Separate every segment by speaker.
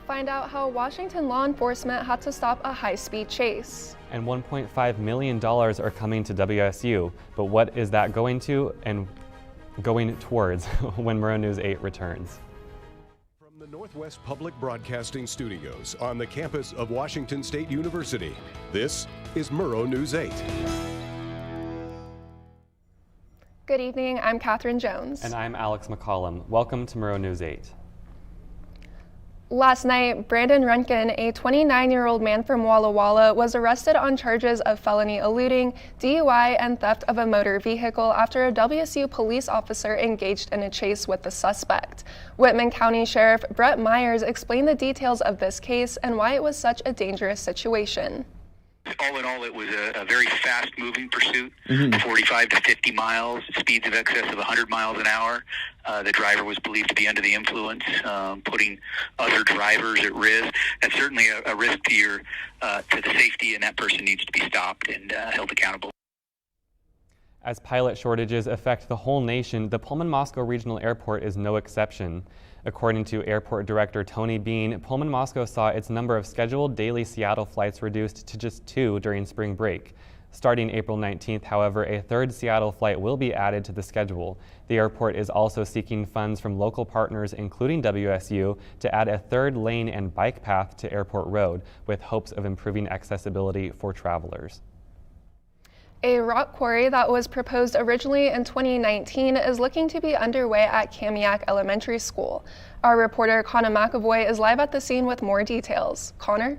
Speaker 1: Find out how Washington law enforcement had to stop a high-speed chase.
Speaker 2: And $1.5 million are coming to WSU, but what is that going to and going towards when Murrow News 8 returns?
Speaker 3: From the Northwest Public Broadcasting Studios on the campus of Washington State University, this is Murrow News 8.
Speaker 1: Good evening, I'm Catherine Jones.
Speaker 2: And I'm Alex McCollum. Welcome to Murrow News 8.
Speaker 1: Last night, Brandon Runkin, a 29-year-old man from Walla Walla, was arrested on charges of felony eluding, DUI, and theft of a motor vehicle after a WSU police officer engaged in a chase with the suspect. Whitman County Sheriff Brett Myers explained the details of this case and why it was such a dangerous situation.
Speaker 4: All in all, it was a very fast-moving pursuit, 45 to 50 miles, speeds of excess of 100 miles an hour. The driver was believed to be under the influence, putting other drivers at risk. That's certainly a risk to the safety, and that person needs to be stopped and held accountable.
Speaker 2: As pilot shortages affect the whole nation, the Pullman-Moscow Regional Airport is no exception. According to Airport Director Tony Bean, Pullman-Moscow saw its number of scheduled daily Seattle flights reduced to just 2 during spring break. Starting April 19th, however, a third Seattle flight will be added to the schedule. The airport is also seeking funds from local partners, including WSU, to add a third lane and bike path to Airport Road, with hopes of improving accessibility for travelers.
Speaker 1: A rock quarry that was proposed originally in 2019 is looking to be underway at Kamiak Elementary School. Our reporter Connor McAvoy is live at the scene with more details. Connor?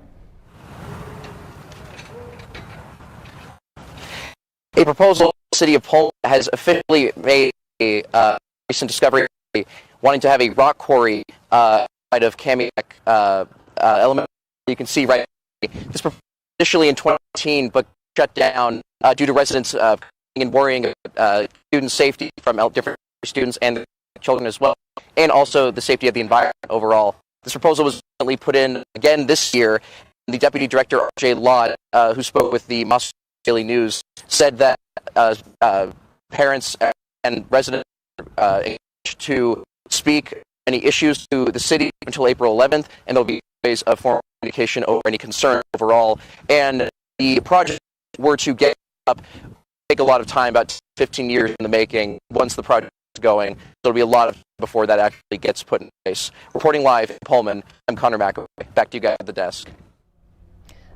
Speaker 5: A proposal the City of Pullman has officially made a recent discovery wanting to have a rock quarry outside of Kamiak Elementary. You can see right this proposal initially in 2018, but shut down due to residents and worrying about student safety from different students and children as well, and also the safety of the environment overall. This proposal was recently put in again this year. The Deputy Director, R.J. Lott, who spoke with the Moscow Daily News, said that parents and residents are to speak any issues to the city until April 11th, and there'll be ways of formal communication over any concern overall. And the project were to get up, take a lot of time, about 15 years in the making, once the project is going. So it'll be a lot of time before that actually gets put in place. Reporting live in Pullman, I'm Connor McAvoy. Back to you guys at the desk.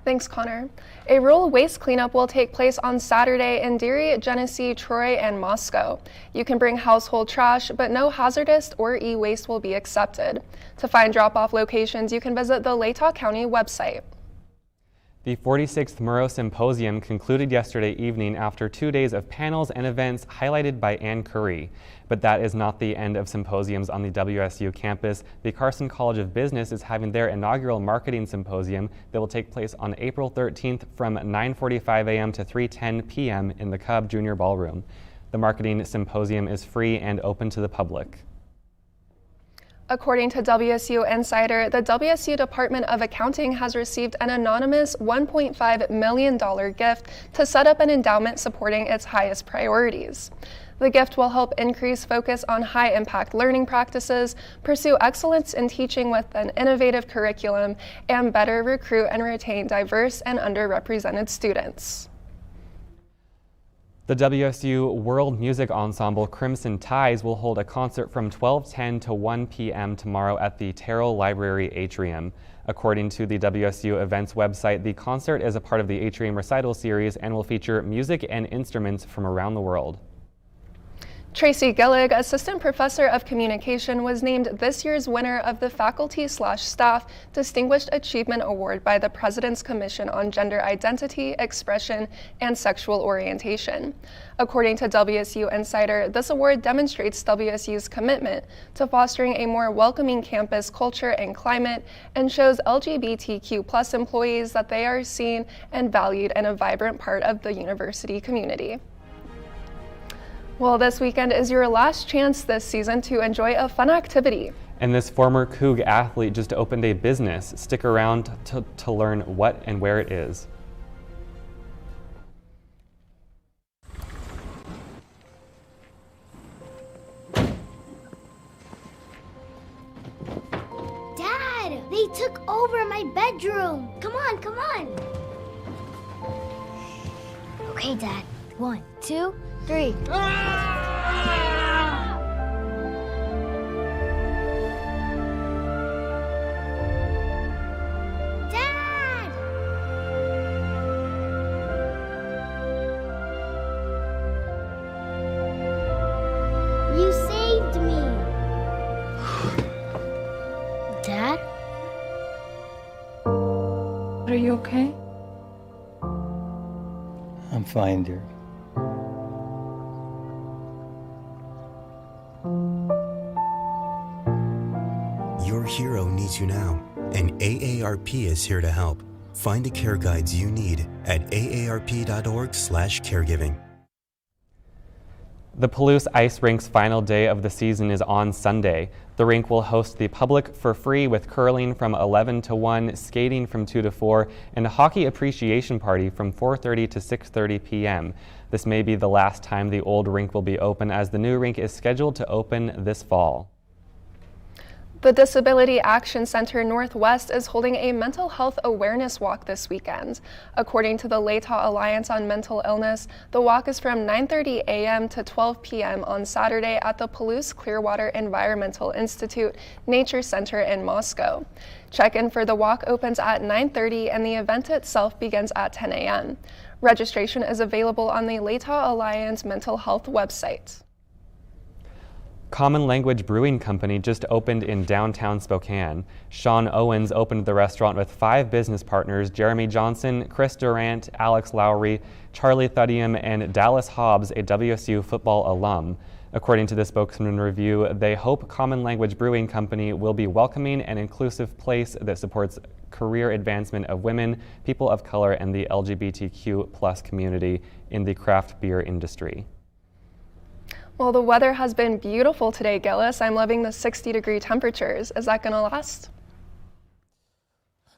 Speaker 1: Thanks, Connor. A rural waste cleanup will take place on Saturday in Deary, Genesee, Troy, and Moscow. You can bring household trash, but no hazardous or e-waste will be accepted. To find drop-off locations, you can visit the Latah County website.
Speaker 2: The 46th Murrow Symposium concluded yesterday evening after 2 days of panels and events highlighted by Ann Curry. But that is not the end of symposiums on the WSU campus. The Carson College of Business is having their inaugural marketing symposium that will take place on April 13th from 9:45 a.m. to 3:10 p.m. in the Cub Junior Ballroom. The marketing symposium is free and open to the public.
Speaker 1: According to WSU Insider, the WSU Department of Accounting has received an anonymous $1.5 million gift to set up an endowment supporting its highest priorities. The gift will help increase focus on high-impact learning practices, pursue excellence in teaching with an innovative curriculum, and better recruit and retain diverse and underrepresented students. The
Speaker 2: WSU World Music Ensemble Crimson Ties will hold a concert from 12:10 to 1 p.m. tomorrow at the Terrell Library Atrium. According to the WSU Events website, the concert is a part of the Atrium Recital Series and will feature music and instruments from around the world.
Speaker 1: Tracy Gillig, Assistant Professor of Communication, was named this year's winner of the Faculty/Staff Distinguished Achievement Award by the President's Commission on Gender Identity, Expression, and Sexual Orientation. According to WSU Insider, this award demonstrates WSU's commitment to fostering a more welcoming campus culture and climate and shows LGBTQ+ employees that they are seen and valued in a vibrant part of the university community. Well, this weekend is your last chance this season to enjoy a fun activity.
Speaker 2: And this former Coug athlete just opened a business. Stick around to learn what and where it is.
Speaker 6: Dad, They took over my bedroom. Come on, come on. Okay, Dad. 1, 2, 3. Dad! You saved me. Dad?
Speaker 7: Are you okay?
Speaker 8: I'm fine, dear.
Speaker 9: Your hero needs you now, and AARP is here to help. Find the care guides you need at aarp.org/caregiving.
Speaker 2: The Palouse Ice Rink's final day of the season is on Sunday. The rink will host the public for free with curling from 11 to 1, skating from 2 to 4, and a hockey appreciation party from 4:30 to 6:30 p.m. This may be the last time the old rink will be open, as the new rink is scheduled to open this fall.
Speaker 1: The Disability Action Center Northwest is holding a mental health awareness walk this weekend. According to the Latah Alliance on Mental Illness, the walk is from 9:30 a.m. to 12 p.m. on Saturday at the Palouse Clearwater Environmental Institute Nature Center in Moscow. Check-in for the walk opens at 9:30 and the event itself begins at 10 a.m. Registration is available on the Latah Alliance Mental Health website.
Speaker 2: Common Language Brewing Company just opened in downtown Spokane. Sean Owens opened the restaurant with 5 business partners: Jeremy Johnson, Chris Durant, Alex Lowry, Charlie Thudium, and Dallas Hobbs, a WSU football alum. According to the Spokesman Review, they hope Common Language Brewing Company will be welcoming and inclusive place that supports career advancement of women, people of color, and the LGBTQ+ community in the craft beer industry.
Speaker 1: Well, the weather has been beautiful today, Gillis. I'm loving the 60-degree temperatures. Is that going to last?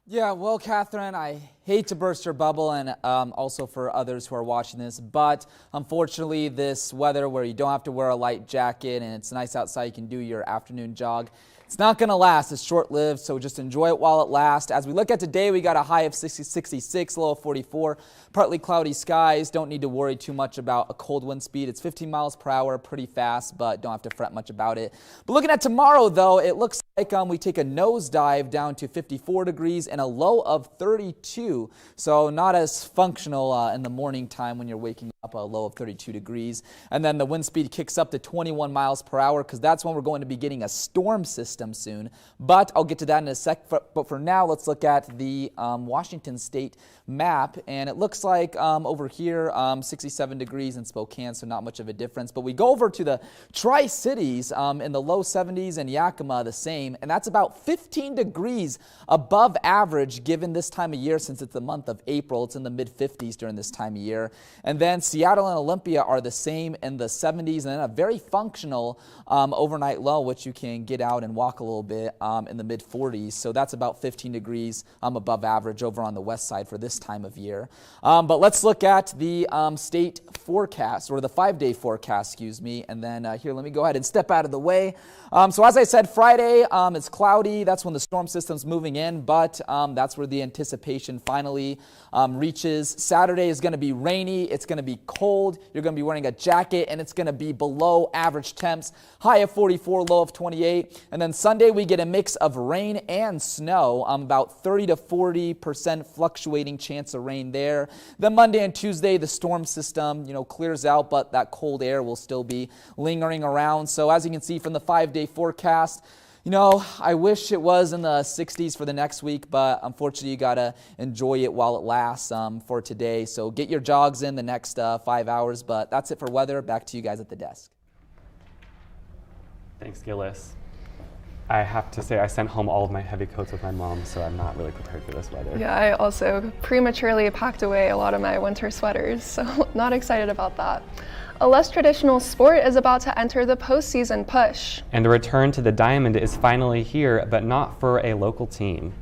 Speaker 10: Yeah, well, Catherine, I hate to burst your bubble, and also for others who are watching this, but unfortunately this weather where you don't have to wear a light jacket and it's nice outside, you can do your afternoon jog, it's not going to last. It's short-lived, so just enjoy it while it lasts. As we look at today, we got a high of 66, low of 44, partly cloudy skies. Don't need to worry too much about a cold wind speed. It's 15 miles per hour, pretty fast, but don't have to fret much about it. But looking at tomorrow, though, it looks like we take a nosedive down to 54 degrees and a low of 32. So not as functional in the morning time when you're waking up, a low of 32 degrees. And then the wind speed kicks up to 21 miles per hour because that's when we're going to be getting a storm system soon, but I'll get to that in a sec. But for now, let's look at the Washington State map, and it looks like over here 67 degrees in Spokane, so not much of a difference. But we go over to the Tri-Cities in the low 70s, and Yakima the same, and that's about 15 degrees above average given this time of year. Since it's the month of April, it's in the mid-50s during this time of year. And then Seattle and Olympia are the same in the 70s, and then a very functional overnight low, which you can get out and walk a little bit in the mid-40s. So that's about 15 degrees above average over on the west side for this time of year. But let's look at the state forecast, or the 5-day forecast, excuse me. And then here, let me go ahead and step out of the way. So as I said, Friday, it's cloudy. That's when the storm system's moving in, but that's where the anticipation finally reaches. Saturday is going to be rainy. It's going to be cold. You're going to be wearing a jacket, and it's going to be below average temps. High of 44, low of 28. And then Sunday, we get a mix of rain and snow, about 30 to 40% fluctuating chance of rain there. Then Monday and Tuesday, the storm system, clears out, but that cold air will still be lingering around. So as you can see from the 5-day forecast, I wish it was in the 60s for the next week, but unfortunately you got to enjoy it while it lasts for today. So get your jogs in the next 5 hours, but that's it for weather. Back to you guys at the desk.
Speaker 2: Thanks, Gillis. I have to say I sent home all of my heavy coats with my mom, so I'm not really prepared for this weather.
Speaker 1: Yeah, I also prematurely packed away a lot of my winter sweaters, so not excited about that. A less traditional sport is about to enter the postseason push.
Speaker 2: And the return to the diamond is finally here, but not for a local team.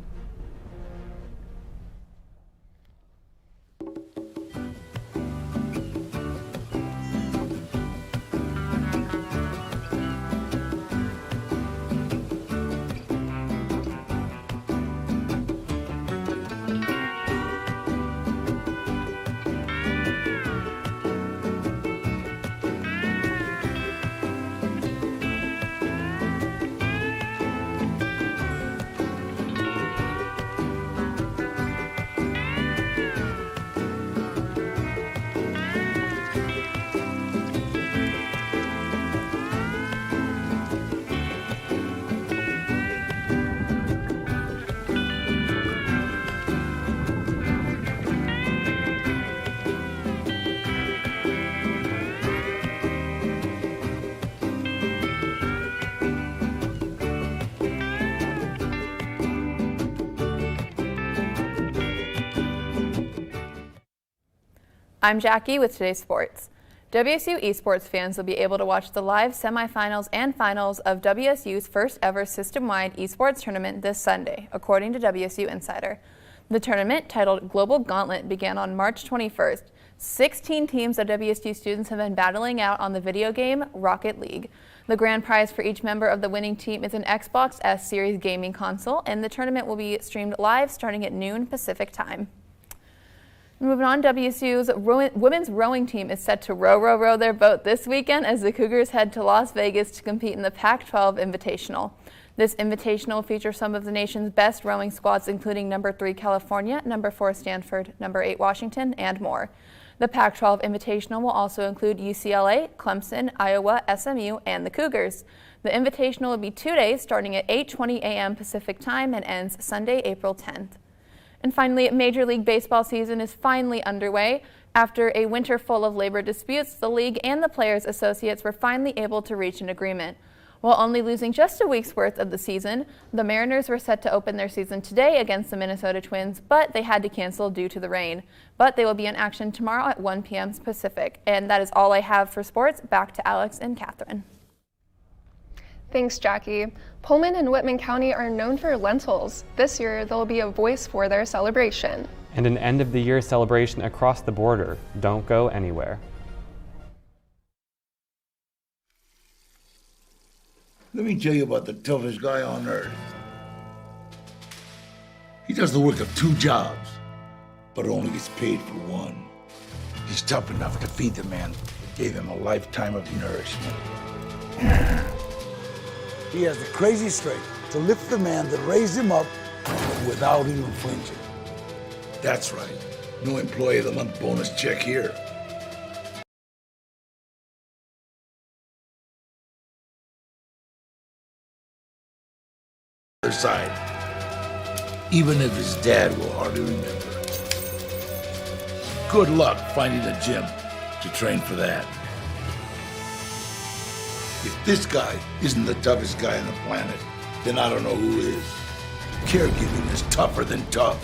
Speaker 8: I'm Jackie with today's sports. WSU esports fans will be able to watch the live semifinals and finals of WSU's first ever system-wide esports tournament this Sunday, according to WSU Insider. The tournament, titled Global Gauntlet, began on March 21st. 16 teams of WSU students have been battling out on the video game Rocket League. The grand prize for each member of the winning team is an Xbox S Series gaming console, and the tournament will be streamed live starting at noon Pacific time. Moving on, WSU's women's rowing team is set to row their boat this weekend as the Cougars head to Las Vegas to compete in the Pac-12 Invitational. This invitational will feature some of the nation's best rowing squads, including number 3 California, number 4 Stanford, number 8 Washington, and more. The Pac-12 Invitational will also include UCLA, Clemson, Iowa, SMU, and the Cougars. The Invitational will be 2 days, starting at 8:20 a.m. Pacific time and ends Sunday, April 10th. And finally, Major League Baseball season is finally underway. After a winter full of labor disputes, the league and the Players Associates were finally able to reach an agreement. While only losing just a week's worth of the season, the Mariners were set to open their season today against the Minnesota Twins, but they had to cancel due to the rain. But they will be in action tomorrow at 1 p.m. Pacific. And that is all I have for sports. Back to Alex and Catherine.
Speaker 1: Thanks, Jackie. Pullman and Whitman County are known for lentils. This year, there will be a voice for their celebration.
Speaker 2: And an end-of-the-year celebration across the border. Don't go anywhere.
Speaker 11: Let me tell you about the toughest guy on earth. He does the work of 2 jobs, but only gets paid for one. He's tough enough to feed the man that gave him a lifetime of nourishment. He has the crazy strength to lift the man that raised him up without even flinching. That's right. No Employee of the Month bonus check here. Other side, even if his dad will hardly remember. Good luck finding a gym to train for that. If this guy isn't the toughest guy on the planet, then I don't know who is. Caregiving is tougher than tough.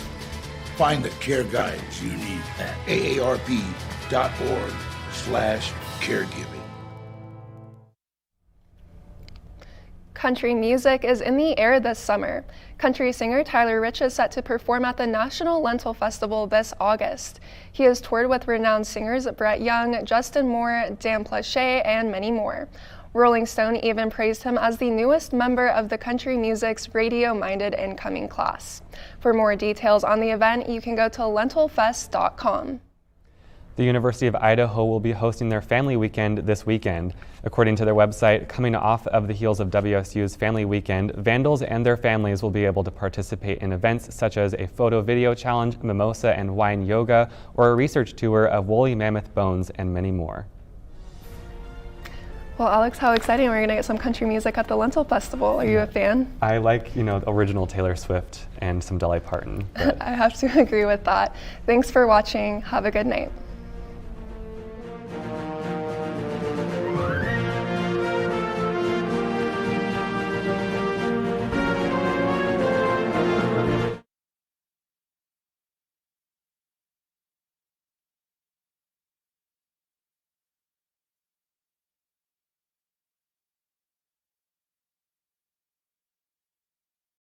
Speaker 11: Find the care guides you need at aarp.org/caregiving.
Speaker 1: Country music is in the air this summer. Country singer Tyler Rich is set to perform at the National Lentil Festival this August. He has toured with renowned singers Brett Young, Justin Moore, Dan Plauché, and many more. Rolling Stone even praised him as the newest member of the country music's radio-minded incoming class. For more details on the event, you can go to lentilfest.com.
Speaker 2: The University of Idaho will be hosting their Family Weekend this weekend. According to their website, coming off of the heels of WSU's Family Weekend, Vandals and their families will be able to participate in events such as a photo video challenge, mimosa and wine yoga, or a research tour of woolly mammoth bones, and many more.
Speaker 1: Well, Alex, how exciting. We're going to get some country music at the Lentil Festival. Are you a fan?
Speaker 2: I like, original Taylor Swift and some Dolly Parton.
Speaker 1: I have to agree with that. Thanks for watching. Have a good night.